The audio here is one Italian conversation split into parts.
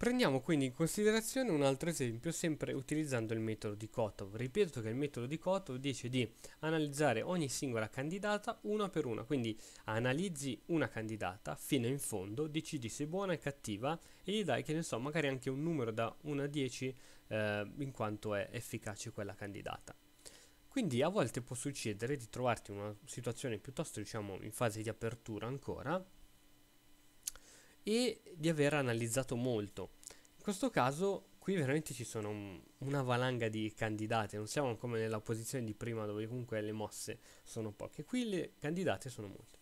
Prendiamo quindi in considerazione un altro esempio, sempre utilizzando il metodo di Kotov. Ripeto che il metodo di Kotov dice di analizzare ogni singola candidata una per una, quindi analizzi una candidata fino in fondo, decidi se è buona o cattiva e gli dai, che ne so, magari anche un numero da 1 a 10 in quanto è efficace quella candidata. Quindi a volte può succedere di trovarti in una situazione piuttosto, diciamo, in fase di apertura ancora, e di aver analizzato molto. In questo caso qui veramente ci sono una valanga di candidate, non siamo come nella posizione di prima dove comunque le mosse sono poche, qui le candidate sono molte.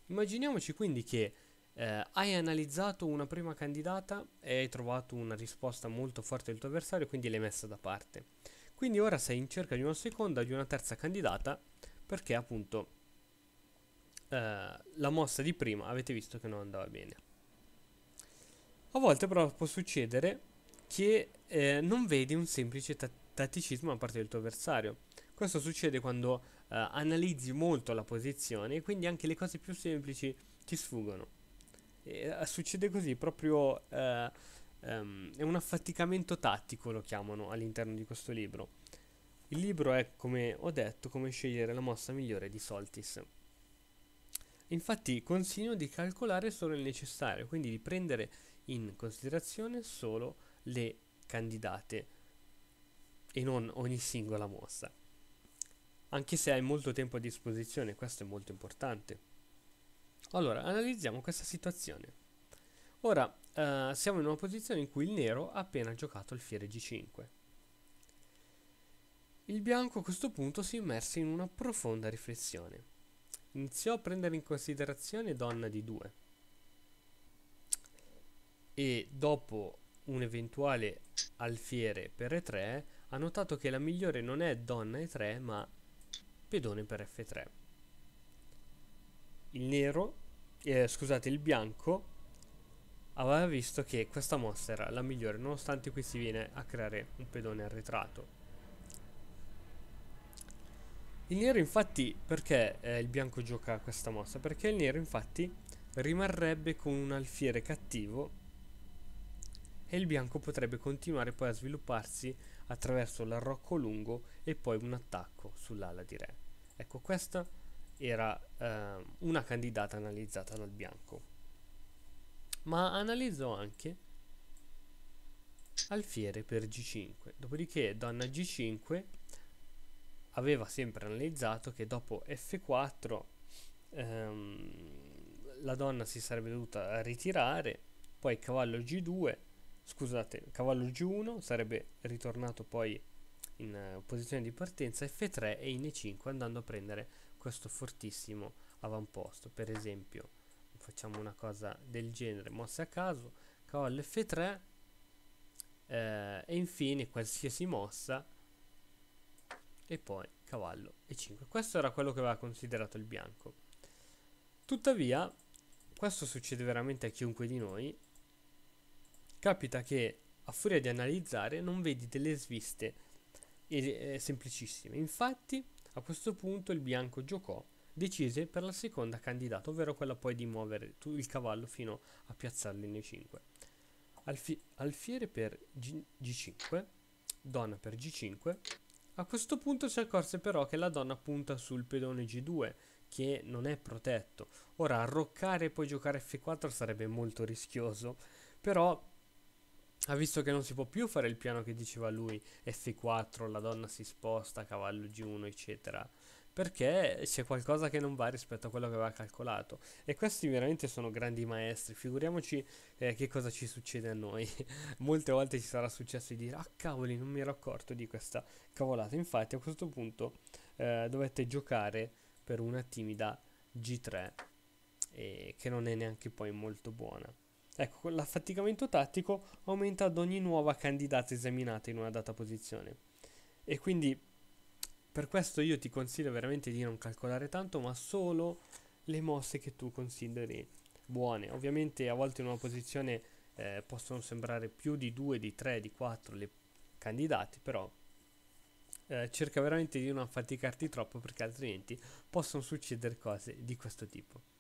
Immaginiamoci quindi che hai analizzato una prima candidata e hai trovato una risposta molto forte del tuo avversario, quindi l'hai messa da parte. Quindi ora sei in cerca di una seconda, di una terza candidata, perché appunto la mossa di prima avete visto che non andava bene. A volte però può succedere che non vedi un semplice tatticismo da parte del tuo avversario. Questo succede quando analizzi molto la posizione e quindi anche le cose più semplici ti sfuggono. Succede così proprio, è un affaticamento tattico, lo chiamano all'interno di questo libro. Il libro è, come ho detto, come scegliere la mossa migliore di Soltis. Infatti consiglio di calcolare solo il necessario, quindi di prendere in considerazione solo le candidate e non ogni singola mossa. Anche se hai molto tempo a disposizione, questo è molto importante. Allora, analizziamo questa situazione. Ora, siamo in una posizione in cui il nero ha appena giocato alfiere G5. Il bianco a questo punto si immerse in una profonda riflessione. Iniziò a prendere in considerazione donna di 2 e dopo un eventuale alfiere per E3 ha notato che la migliore non è donna E3 ma pedone per F3. Il bianco aveva visto che questa mossa era la migliore nonostante qui si viene a creare un pedone arretrato. Il nero infatti, perché il bianco gioca questa mossa? Perché il nero infatti rimarrebbe con un alfiere cattivo e il bianco potrebbe continuare poi a svilupparsi attraverso l'arrocco lungo e poi un attacco sull'ala di re. Ecco, questa era una candidata analizzata dal bianco. Ma analizzò anche alfiere per G5. Dopodiché donna G5 aveva sempre analizzato che dopo F4 la donna si sarebbe dovuta ritirare, poi cavallo G2, scusate, cavallo G1 sarebbe ritornato poi in posizione di partenza, F3 e in E5 andando a prendere questo fortissimo avamposto. Per esempio, facciamo una cosa del genere, mosse a caso, cavallo F3 e infine qualsiasi mossa e poi cavallo E5. Questo era quello che aveva considerato il bianco. Tuttavia, questo succede veramente a chiunque di noi. Capita che a furia di analizzare non vedi delle sviste semplicissime. Infatti, a questo punto il bianco giocò, decise per la seconda candidata, ovvero quella poi di muovere il cavallo fino a piazzarlo in E5. Alfiere per G5, donna per G5. A questo punto si accorse però che la donna punta sul pedone G2, che non è protetto. Ora arroccare e poi giocare F4 sarebbe molto rischioso, però ha visto che non si può più fare il piano che diceva lui, F4, la donna si sposta, cavallo G1, eccetera, perché c'è qualcosa che non va rispetto a quello che aveva calcolato. E questi veramente sono grandi maestri, figuriamoci che cosa ci succede a noi. Molte volte ci sarà successo di dire, ah cavoli, non mi ero accorto di questa cavolata. Infatti a questo punto dovete giocare per una timida G3, che non è neanche poi molto buona. Ecco, l'affaticamento tattico aumenta ad ogni nuova candidata esaminata in una data posizione. E quindi per questo io ti consiglio veramente di non calcolare tanto, ma solo le mosse che tu consideri buone. Ovviamente a volte in una posizione possono sembrare più di 2, di 3, di 4 le candidati, però cerca veramente di non affaticarti troppo perché altrimenti possono succedere cose di questo tipo.